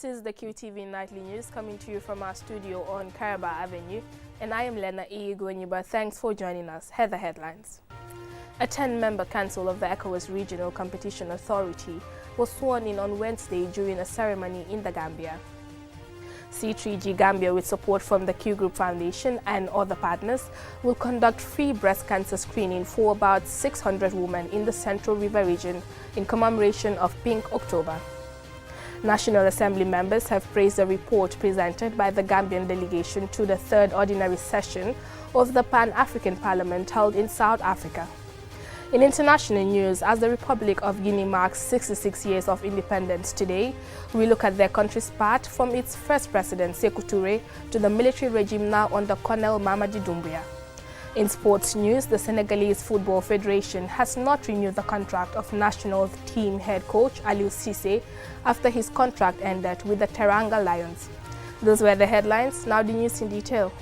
is the QTV Nightly News coming to you from our studio on Caraba Avenue, and I am Lena Iigwenyiba. Thanks for joining us. Here are the headlines. A 10-member council of the ECOWAS Regional Competition Authority was sworn in on Wednesday during a ceremony in the Gambia. C3G Gambia, with support from the Q Group Foundation and other partners, will conduct free breast cancer screening for about 600 women in the Central River region in commemoration of Pink October. National Assembly members have praised the report presented by the Gambian delegation to the third ordinary session of the Pan-African Parliament held in South Africa. In international news, as the Republic of Guinea marks 66 years of independence today, we look at their country's path from its first president, Sékou Touré, to the military regime now under Colonel Mamadi Doumbouya. In sports news, the Senegalese Football Federation has not renewed the contract of national team head coach Aliou Cissé after his contract ended with the Teranga Lions. Those were the headlines. Now the news in detail.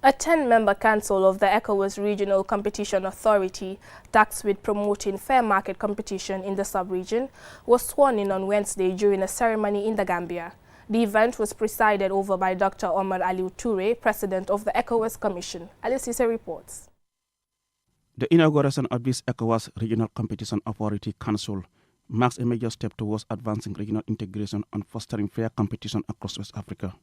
A 10-member council of the ECOWAS Regional Competition Authority, tasked with promoting fair market competition in the sub-region, was sworn in on Wednesday during a ceremony in the Gambia. The event was presided over by Dr. Omar Aliou Touré, president of the ECOWAS Commission. Alicia reports. The inauguration of this ECOWAS Regional Competition Authority Council marks a major step towards advancing regional integration and fostering fair competition across West Africa.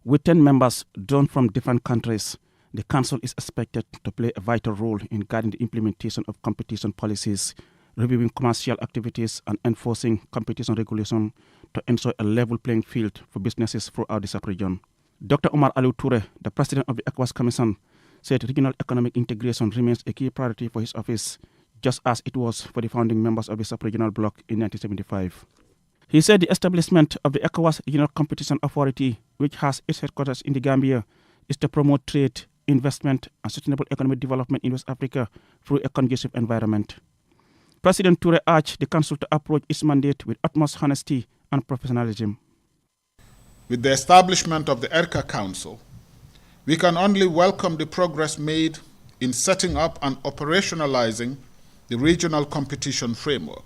With 10 members drawn from different countries, the Council is expected to play a vital role in guiding the implementation of competition policies, reviewing commercial activities, and enforcing competition regulation to ensure a level playing field for businesses throughout the sub-region. Dr. Omar Aliou Touré, the president of the ECOWAS Commission, said regional economic integration remains a key priority for his office, just as it was for the founding members of the sub-regional bloc in 1975. He said the establishment of the ECOWAS Regional Competition Authority, which has its headquarters in the Gambia, is to promote trade, investment, and sustainable economic development in West Africa through a conducive environment. President Touré urged the Council to approach its mandate with utmost honesty and professionalism. With the establishment of the ERCA Council, we can only welcome the progress made in setting up and operationalizing the regional competition framework,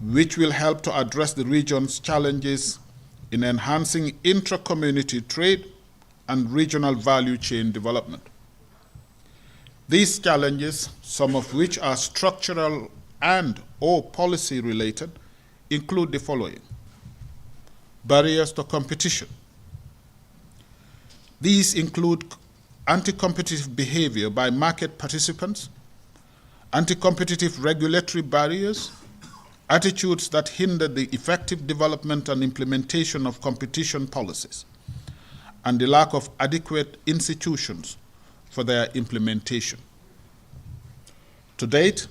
which will help to address the region's challenges in enhancing intra-community trade and regional value chain development. These challenges, some of which are structural and/or policy related, include the following: barriers to competition. These include anti-competitive behavior by market participants, anti-competitive regulatory barriers, attitudes that hinder the effective development and implementation of competition policies, and the lack of adequate institutions for their implementation. To date,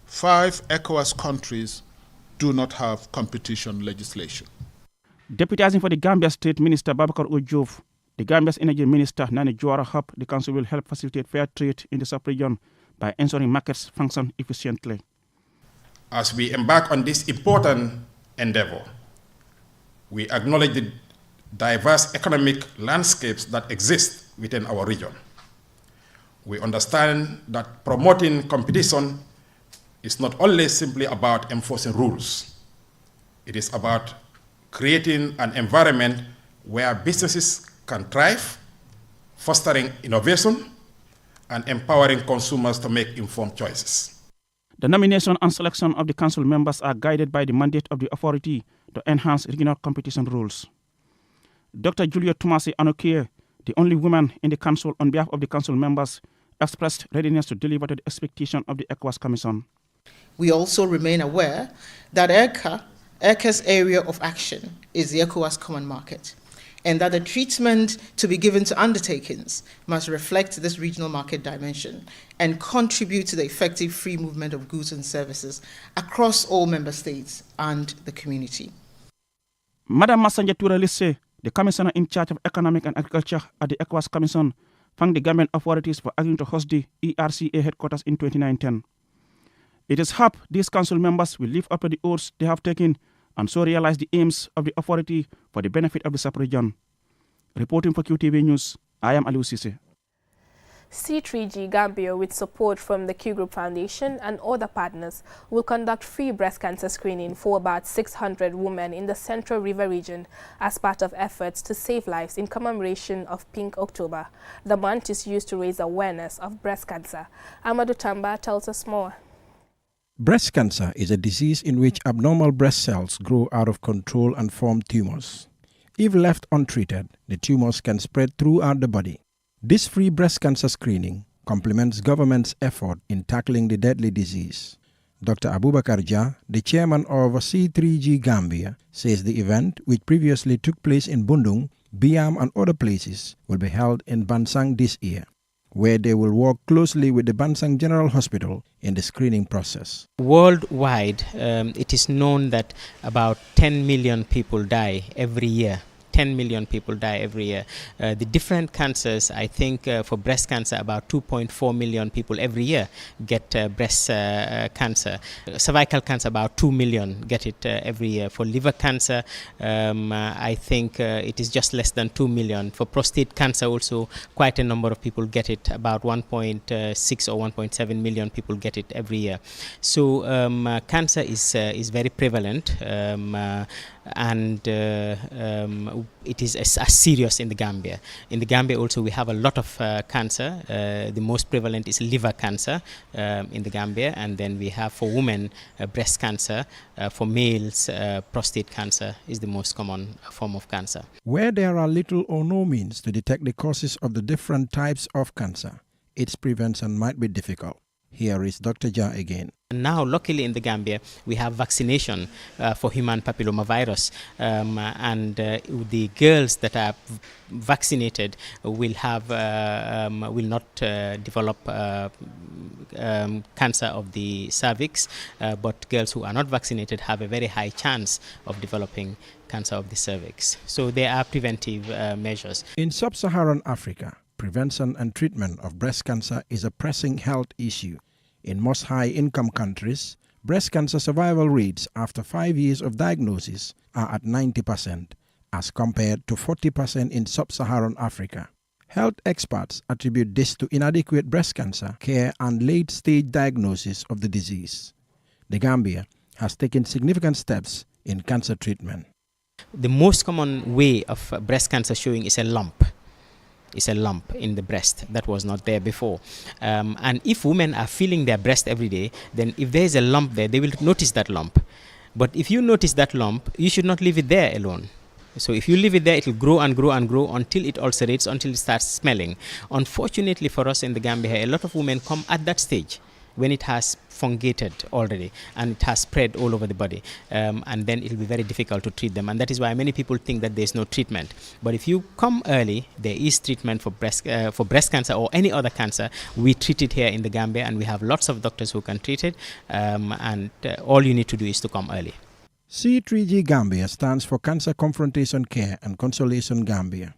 5 ECOWAS countries do not have competition legislation. Deputizing for the Gambia State Minister Babakar Ujuf, the Gambia's Energy Minister Nani Juara hope the Council will help facilitate fair trade in the sub-region by ensuring markets function efficiently. As we embark on this important endeavor, we acknowledge the diverse economic landscapes that exist within our region. We understand that promoting competition is not only simply about enforcing rules. It is about creating an environment where businesses can thrive, fostering innovation, and empowering consumers to make informed choices. The nomination and selection of the council members are guided by the mandate of the authority to enhance regional competition rules. Dr. Julia Tomasi Anokie, the only woman in the council on behalf of the council members, expressed readiness to deliver to the expectation of the ECOWAS Commission. We also remain aware that ERCA's area of action is the ECOWAS Common Market, and that the treatment to be given to undertakings must reflect this regional market dimension and contribute to the effective free movement of goods and services across all member states and the community. Madam Masanja Touré Lisse, the commissioner in charge of economic and agriculture at the ECOWAS Commission, thanked the Gambian authorities for agreeing to host the ERCA headquarters in 2019. It is hope these council members will live up to the oaths they have taken and so realize the aims of the authority for the benefit of the sub-region. Reporting for QTV News, I am Aliou Cissé. C3G Gambia, with support from the Q Group Foundation and other partners, will conduct free breast cancer screening for about 600 women in the Central River region as part of efforts to save lives in commemoration of Pink October. The month is used to raise awareness of breast cancer. Amadou Tamba tells us more. Breast cancer is a disease in which abnormal breast cells grow out of control and form tumors. If left untreated, the tumors can spread throughout the body. This free breast cancer screening complements government's effort in tackling the deadly disease. Dr. Abubakar Jah, the chairman of C3G Gambia, says the event, which previously took place in Bundung, Biam and other places, will be held in Bansang this year, where they will work closely with the Bansang General Hospital in the screening process. Worldwide, it is known that about 10 million people die every year. 10 million people die every year. The different cancers, I think for breast cancer, about 2.4 million people every year get breast cancer. Cervical cancer, about 2 million get it every year. For liver cancer, I think it is just less than 2 million. For prostate cancer also, quite a number of people get it. About 1.6 or 1.7 million people get it every year. So cancer is very prevalent. And it is as serious in the Gambia. In the Gambia also we have a lot of cancer. The most prevalent is liver cancer in the Gambia, and then we have for women breast cancer. For males, prostate cancer is the most common form of cancer. Where there are little or no means to detect the causes of the different types of cancer, its prevention might be difficult. Here is Dr. Jah again. Now, luckily in the Gambia, we have vaccination for human papillomavirus, and the girls that are vaccinated will have will not develop cancer of the cervix, but girls who are not vaccinated have a very high chance of developing cancer of the cervix. So there are preventive measures. In sub-Saharan Africa, prevention and treatment of breast cancer is a pressing health issue. In most high-income countries, breast cancer survival rates after 5 years of diagnosis are at 90%, as compared to 40% in sub-Saharan Africa. Health experts attribute this to inadequate breast cancer care and late-stage diagnosis of the disease. The Gambia has taken significant steps in cancer treatment. The most common way of breast cancer showing is a lump. Is a lump in the breast that was not there before. And if women are feeling their breast every day, then if there is a lump there, they will notice that lump. But if you notice that lump, you should not leave it there alone. So if you leave it there, it will grow and grow and grow until it ulcerates, until it starts smelling. Unfortunately for us in the Gambia, a lot of women come at that stage when it has fungated already and it has spread all over the body, and then it will be very difficult to treat them, and that is why many people think that there is no treatment. But if you come early, there is treatment for breast cancer or any other cancer. We treat it here in the Gambia, and we have lots of doctors who can treat it, and all you need to do is to come early. C3G Gambia stands for Cancer Confrontation Care and Consolation Gambia.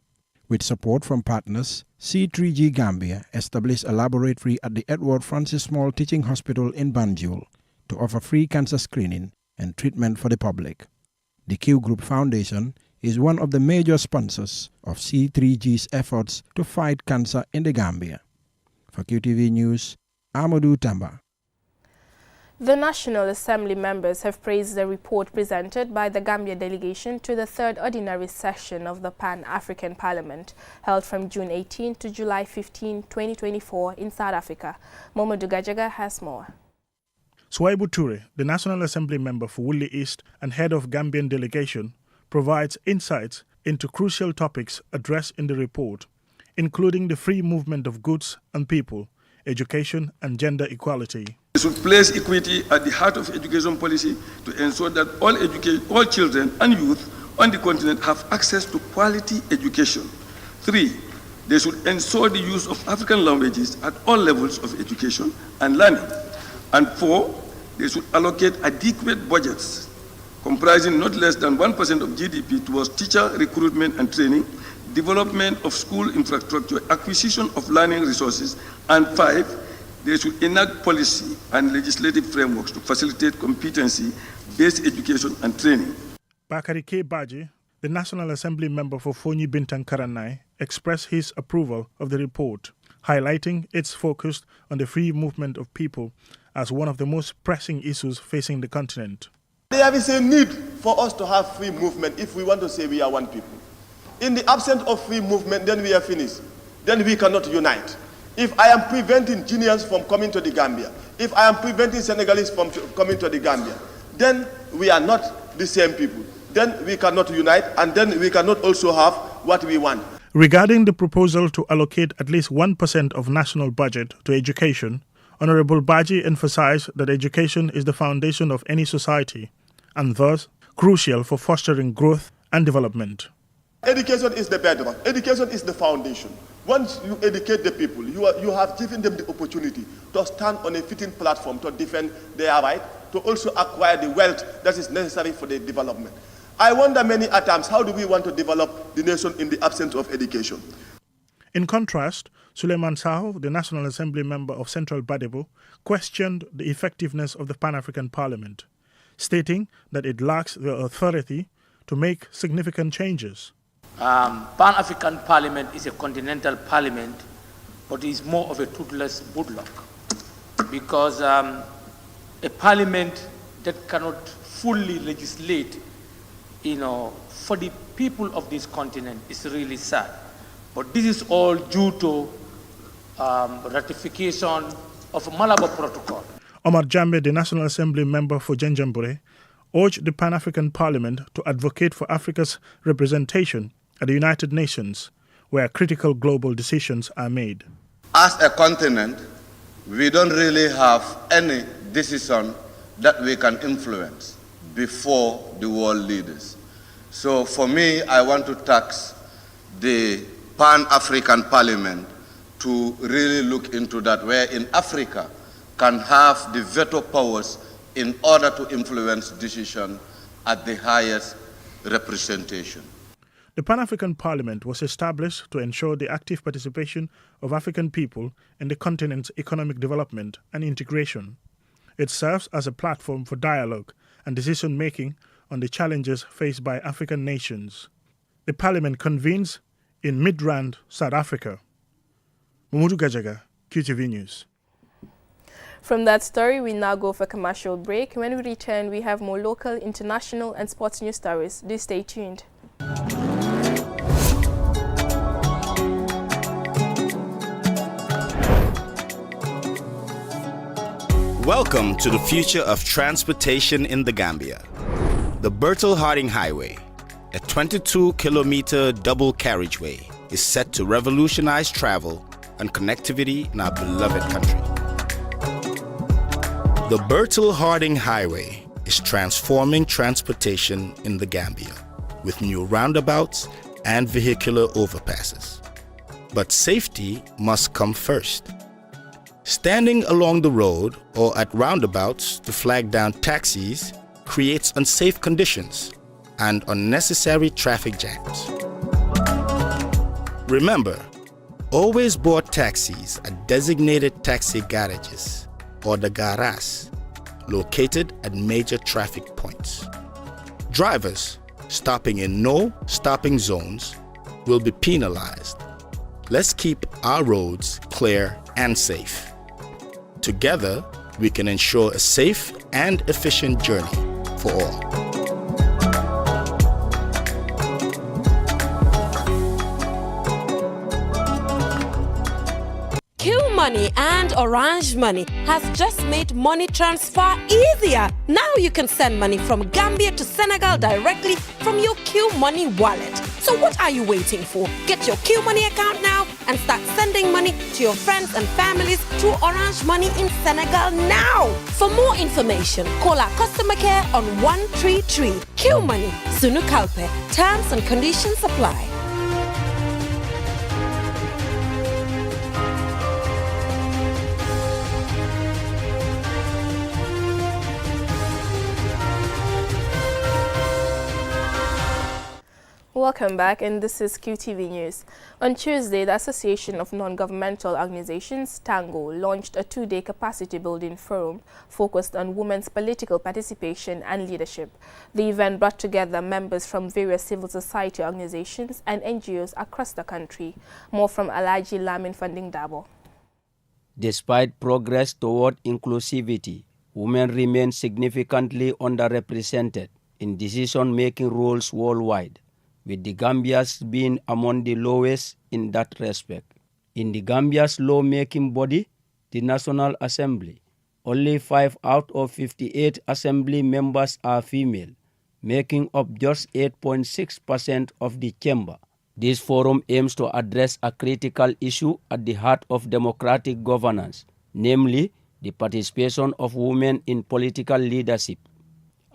With support from partners, C3G Gambia established a laboratory at the Edward Francis Small Teaching Hospital in Banjul to offer free cancer screening and treatment for the public. The Q Group Foundation is one of the major sponsors of C3G's efforts to fight cancer in the Gambia. For QTV News, Amadou Tamba. The National Assembly members have praised the report presented by the Gambia delegation to the third ordinary session of the Pan-African Parliament, held from June 18 to July 15, 2024 in South Africa. Momadou Gajaga has more. Swaibu Toure, the National Assembly member for Woolly East and head of Gambian delegation, provides insights into crucial topics addressed in the report, including the free movement of goods and people, education and gender equality. We should place equity at the heart of education policy to ensure that all children and youth on the continent have access to quality education. 3, they should ensure the use of African languages at all levels of education and learning. And 4, they should allocate adequate budgets comprising not less than 1% of GDP towards teacher recruitment and training, development of school infrastructure, acquisition of learning resources, and 5, they should enact policy and legislative frameworks to facilitate competency-based education and training. Bakari K. Baji, The National Assembly member for Fonyi Bintang Karanai expressed his approval of the report, highlighting its focus on the free movement of people as one of the most pressing issues facing the continent. There is a need for us to have free movement if we want to say we are one people. In the absence of free movement, then we are finished. Then we cannot unite. If I am preventing Guineans from coming to the Gambia, if I am preventing Senegalese from coming to the Gambia, then we are not the same people. Then we cannot unite, and then we cannot also have what we want. Regarding the proposal to allocate at least 1% of national budget to education, Honorable Baji emphasized that education is the foundation of any society and thus crucial for fostering growth and development. Education is the bedrock. Education is the foundation. Once you educate the people, you have given them the opportunity to stand on a fitting platform to defend their right, to also acquire the wealth that is necessary for their development. I wonder many times, how do we want to develop the nation in the absence of education? In contrast, Suleiman Saho, the National Assembly member of Central Badebo, questioned the effectiveness of the Pan-African Parliament, stating that it lacks the authority to make significant changes. Pan-African Parliament is a continental parliament, but is more of a toothless budlock, because a parliament that cannot fully legislate, for the people of this continent is really sad. But this is all due to ratification of Malabo Protocol. Omar Jambe, the National Assembly member for Janjanbureh, urged the Pan-African Parliament to advocate for Africa's representation at the United Nations, where critical global decisions are made. As a continent, we don't really have any decision that we can influence before the world leaders. So for me, I want to tax the Pan-African Parliament to really look into that, where in Africa can have the veto powers in order to influence decision at the highest representation. The Pan-African Parliament was established to ensure the active participation of African people in the continent's economic development and integration. It serves as a platform for dialogue and decision-making on the challenges faced by African nations. The Parliament convenes in Midrand, South Africa. Mamudu Gajaga, QTV News. From that story, we now go for a commercial break. When we return, we have more local, international, and sports news stories. Do stay tuned. Welcome to the future of transportation in the Gambia. The Bertel Harding Highway, a 22-kilometer double carriageway, is set to revolutionize travel and connectivity in our beloved country. The Bertel Harding Highway is transforming transportation in the Gambia with new roundabouts and vehicular overpasses. But safety must come first. Standing along the road or at roundabouts to flag down taxis creates unsafe conditions and unnecessary traffic jams. Remember, always board taxis at designated taxi garages or the garas located at major traffic points. Drivers stopping in no stopping zones will be penalized. Let's keep our roads clear and safe. Together, we can ensure a safe and efficient journey for all. Money and Orange Money has just made money transfer easier. Now you can send money from Gambia to Senegal directly from your Q Money wallet. So what are you waiting for? Get your Q Money account now and start sending money to your friends and families through Orange Money in Senegal now. For more information, call our customer care on 133. Q Money, Sunu Kalpe. Terms and conditions apply. Welcome back, and this is QTV News. On Tuesday, the Association of Non-Governmental Organizations, Tango, launched a two-day capacity-building forum focused on women's political participation and leadership. The event brought together members from various civil society organizations and NGOs across the country. More from Alaji Lamin Funding Dabo. Despite progress toward inclusivity, women remain significantly underrepresented in decision-making roles worldwide, with the Gambia's being among the lowest in that respect. In the Gambia's law-making body, the National Assembly, only 5 out of 58 assembly members are female, making up just 8.6% of the chamber. This forum aims to address a critical issue at the heart of democratic governance, namely the participation of women in political leadership.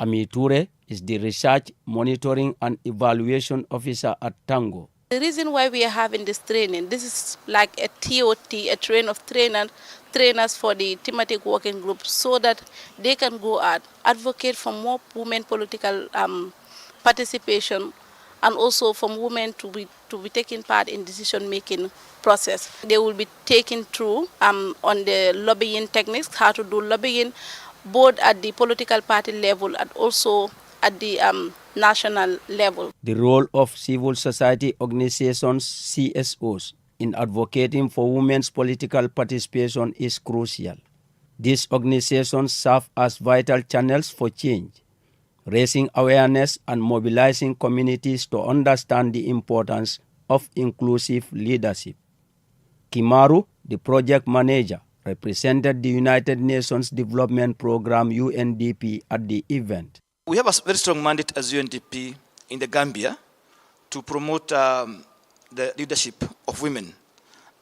Ami Toure is the Research, Monitoring and Evaluation Officer at Tango. The reason why we are having this training, this is like a TOT, a train of trainers for the thematic working group, so that they can go out, advocate for more women political participation, and also from women to be taking part in decision-making process. They will be taken through on the lobbying techniques, how to do lobbying, both at the political party level and also at the national level. The role of civil society organizations, CSOs, in advocating for women's political participation is crucial. These organizations serve as vital channels for change, raising awareness and mobilizing communities to understand the importance of inclusive leadership. Kimaru, the project manager, represented the United Nations Development Programme UNDP at the event. We have a very strong mandate as UNDP in the Gambia to promote the leadership of women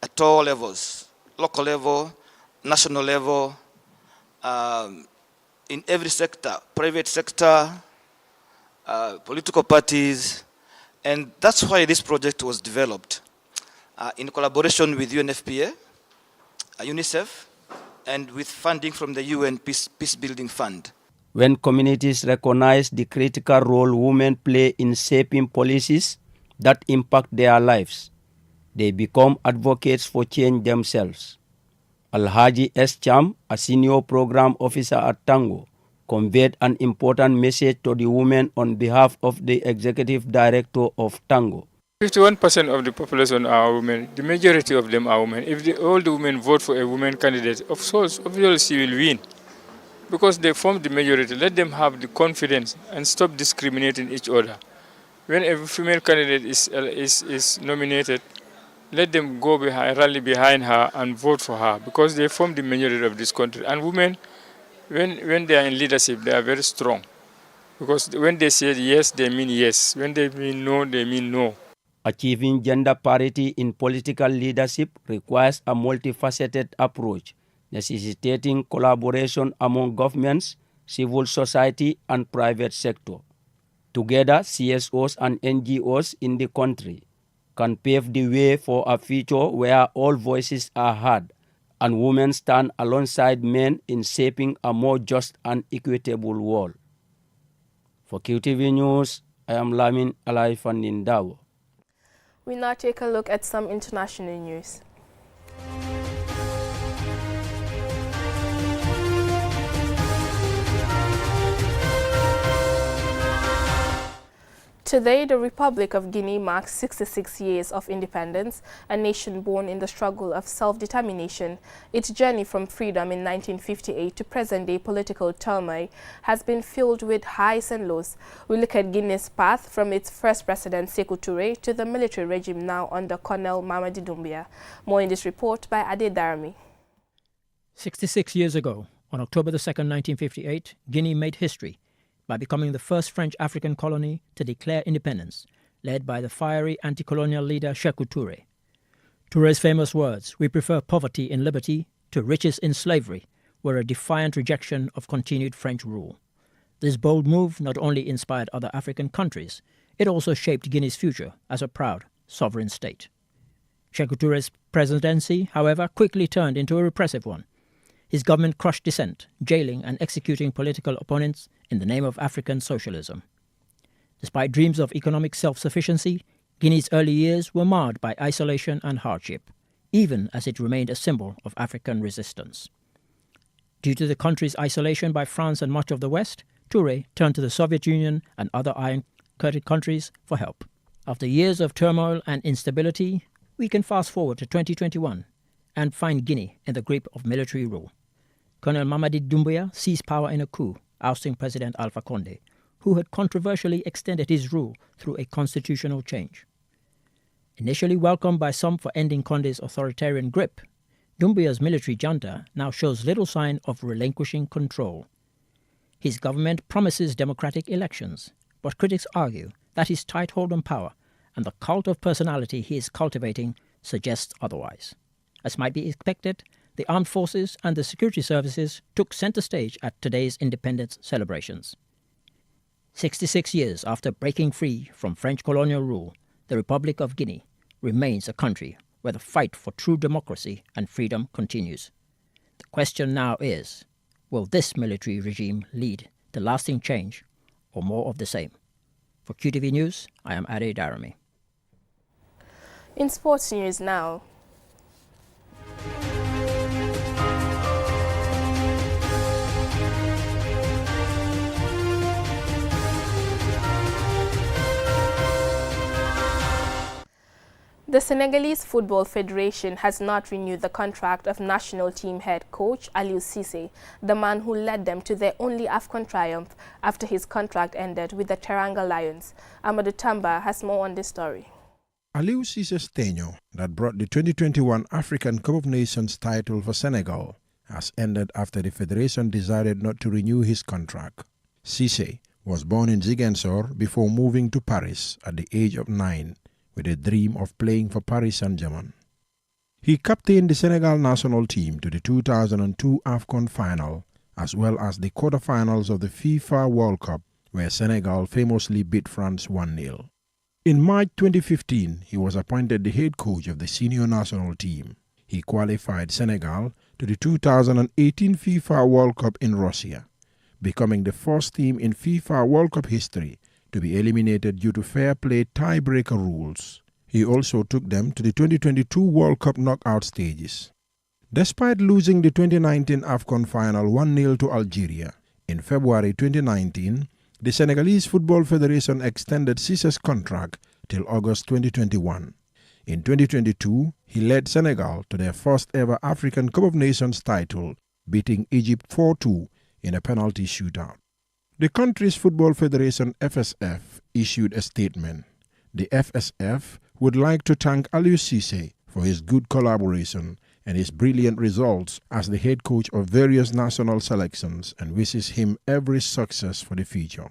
at all levels, local level, national level, in every sector, private sector, political parties, and that's why this project was developed in collaboration with UNFPA, UNICEF, and with funding from the UN Peace Building Fund. When communities recognize the critical role women play in shaping policies that impact their lives, they become advocates for change themselves. Alhaji S. Cham, a senior program officer at Tango, conveyed an important message to the women on behalf of the executive director of Tango. 51% of the population are women. The majority of them are women. If all the women vote for a woman candidate, of course, obviously she will win. Because they form the majority, let them have the confidence and stop discriminating each other. When a female candidate is nominated, let them go behind, rally behind her and vote for her, because they form the majority of this country. And women, when they are in leadership, they are very strong. Because when they say yes, they mean yes. When they mean no, they mean no. Achieving gender parity in political leadership requires a multifaceted approach, necessitating collaboration among governments, civil society, and private sector. Together, CSOs and NGOs in the country can pave the way for a future where all voices are heard and women stand alongside men in shaping a more just and equitable world. For QTV News, I am Lamin Alaifandindawo. We now take a look at some international news. Today, the Republic of Guinea marks 66 years of independence, a nation born in the struggle of self-determination. Its journey from freedom in 1958 to present-day political turmoil has been filled with highs and lows. We look at Guinea's path from its first president, Sékou Touré, to the military regime now under Colonel Mamadi Doumbia. More in this report by Ade Darami. 66 years ago, on October 2nd, 1958, Guinea made history by becoming the first French African colony to declare independence, led by the fiery anti-colonial leader Sékou Touré. Touré's famous words, "We prefer poverty in liberty to riches in slavery," were a defiant rejection of continued French rule. This bold move not only inspired other African countries, it also shaped Guinea's future as a proud sovereign state. Sékou Touré's presidency, however, quickly turned into a repressive one. His government crushed dissent, jailing and executing political opponents in the name of African socialism. Despite dreams of economic self-sufficiency, Guinea's early years were marred by isolation and hardship, even as it remained a symbol of African resistance. Due to the country's isolation by France and much of the West, Touré turned to the Soviet Union and other Iron Curtain countries for help. After years of turmoil and instability, we can fast forward to 2021 and find Guinea in the grip of military rule. Colonel Mamadi Doumbouya seized power in a coup, ousting President Alpha Condé, who had controversially extended his rule through a constitutional change. Initially welcomed by some for ending Condé's authoritarian grip, Doumbouya's military junta now shows little sign of relinquishing control. His government promises democratic elections, but critics argue that his tight hold on power and the cult of personality he is cultivating suggests otherwise. As might be expected, the armed forces and the security services took center stage at today's independence celebrations. 66 years after breaking free from French colonial rule, the Republic of Guinea remains a country where the fight for true democracy and freedom continues. The question now is, will this military regime lead to lasting change or more of the same? For QTV News, I am Ade Darami. In sports news now. The Senegalese Football Federation has not renewed the contract of national team head coach Aliou Cissé, the man who led them to their only AFCON triumph after his contract ended with the Teranga Lions. Amadou Tamba has more on this story. Aliou Cissé's tenure that brought the 2021 African Cup of Nations title for Senegal has ended after the federation decided not to renew his contract. Cissé was born in Ziguinchor before moving to Paris at the age of 9 with a dream of playing for Paris Saint-Germain. He captained the Senegal national team to the 2002 AFCON final as well as the quarterfinals of the FIFA World Cup where Senegal famously beat France 1-0. In March 2015, he was appointed the head coach of the senior national team. He qualified Senegal to the 2018 FIFA World Cup in Russia, becoming the first team in FIFA World Cup history to be eliminated due to fair play tiebreaker rules. He also took them to the 2022 World Cup knockout stages. Despite losing the 2019 AFCON final 1-0 to Algeria, in February 2019, the Senegalese Football Federation extended Cissé's contract till August 2021. In 2022, he led Senegal to their first ever African Cup of Nations title, beating Egypt 4-2 in a penalty shootout. The country's Football Federation FSF issued a statement. The FSF would like to thank Aliou Cissé for his good collaboration and his brilliant results as the head coach of various national selections and wishes him every success for the future.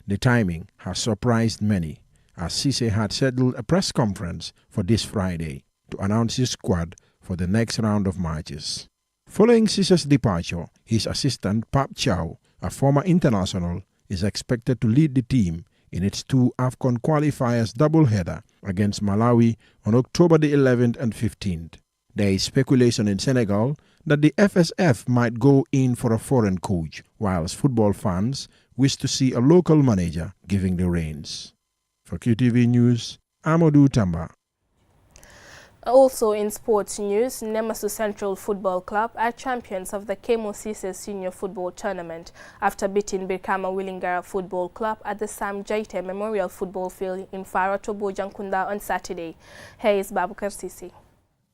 The timing has surprised many, as Cissé had scheduled a press conference for this Friday to announce his squad for the next round of matches. Following Cissé's departure, his assistant Pape Thiaw, a former international, is expected to lead the team in its two AFCON qualifiers doubleheader against Malawi on October the 11th and 15th. There is speculation in Senegal that the FSF might go in for a foreign coach, whilst football fans wish to see a local manager giving the reins. For QTV News, Amadou Tamba. Also in sports news, Nemasu Central Football Club are champions of the Kemo Cissé Senior Football Tournament after beating Birkama Willingara Football Club at the Sam Jaite Memorial Football Field in Faratobo, Jankunda on Saturday. Here is Babukar Sisi.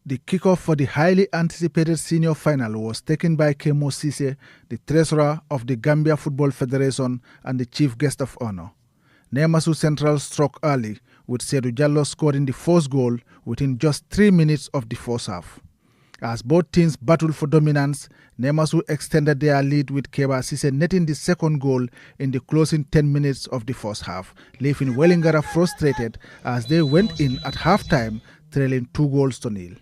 The kickoff for the highly anticipated senior final was taken by Kemo Cissé, the treasurer of the Gambia Football Federation and the chief guest of honor. Nemasu Central struck early, with Seydou Diallo scoring the first goal within just 3 minutes of the first half. As both teams battled for dominance, Nemasu extended their lead with Keba Cissé netting the second goal in the closing 10 minutes of the first half, leaving Wellingara frustrated as they went in at halftime trailing 2-0.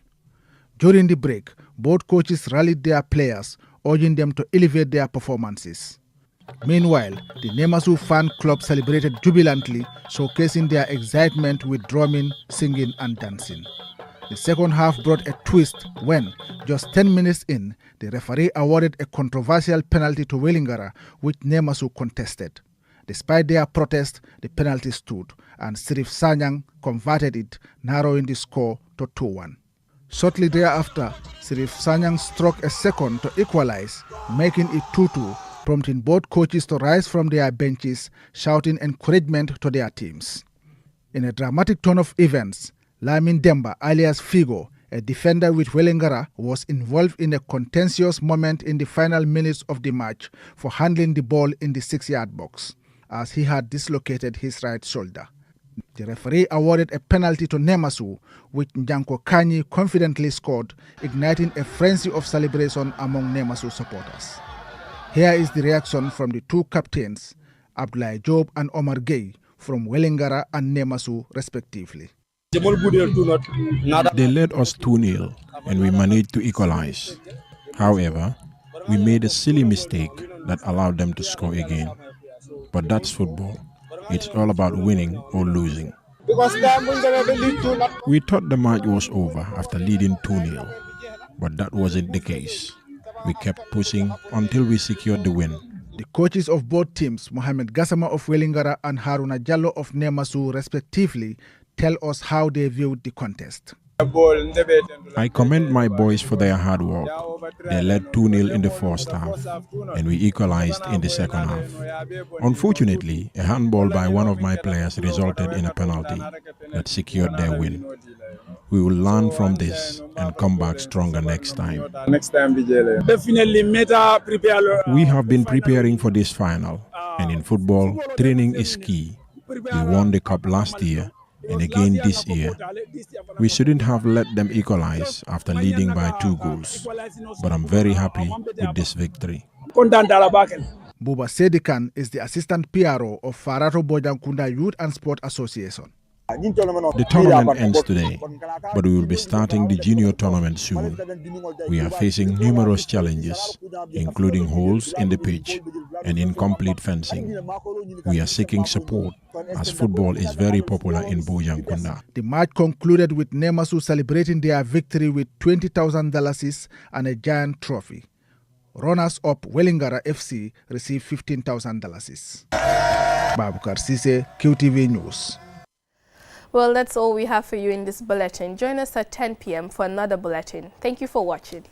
During the break, both coaches rallied their players, urging them to elevate their performances. Meanwhile, the Nemasu fan club celebrated jubilantly, showcasing their excitement with drumming, singing and dancing. The second half brought a twist when, just 10 minutes in, the referee awarded a controversial penalty to Wellingara, which Nemasu contested. Despite their protest, the penalty stood, and Sirif Sanyang converted it, narrowing the score to 2-1. Shortly thereafter, Sirif Sanyang struck a second to equalize, making it 2-2, prompting both coaches to rise from their benches, shouting encouragement to their teams. In a dramatic turn of events, Lamin Demba, alias Figo, a defender with Welengara, was involved in a contentious moment in the final minutes of the match for handling the ball in the 6-yard box, as he had dislocated his right shoulder. The referee awarded a penalty to Nemasu, which Njanko Kanyi confidently scored, igniting a frenzy of celebration among Nemasu supporters. Here is the reaction from the two captains, Abdoulaye Job and Omar Gueye, from Welengara and Nemasu respectively. They led us 2-0 and we managed to equalize. However, we made a silly mistake that allowed them to score again. But that's football. It's all about winning or losing. We thought the match was over after leading 2-0, but that wasn't the case. We kept pushing until we secured the win. The coaches of both teams, Mohamed Gassama of Welingara and Haruna Jallo of Nemasu respectively, tell us how they viewed the contest. I commend my boys for their hard work. They led 2-0 in the first half, and we equalized in the second half. Unfortunately, a handball by one of my players resulted in a penalty that secured their win. We will learn from this and come back stronger next time. We have been preparing for this final, and in football, training is key. We won the cup last year, and again this year. We shouldn't have let them equalize after leading by 2 goals, but I'm very happy with this victory. Buba Sedikan is the assistant PRO of Farato Bojankunda Youth and Sport Association. The tournament ends today, but we will be starting the junior tournament soon. We are facing numerous challenges, including holes in the pitch and incomplete fencing. We are seeking support as football is very popular in Bojankunda. The match concluded with Nemasu celebrating their victory with $20,000 and a giant trophy. Runners-up Welingara FC received $15,000. Babukar Sise, QTV News. Well, that's all we have for you in this bulletin. Join us at 10 p.m. for another bulletin. Thank you for watching.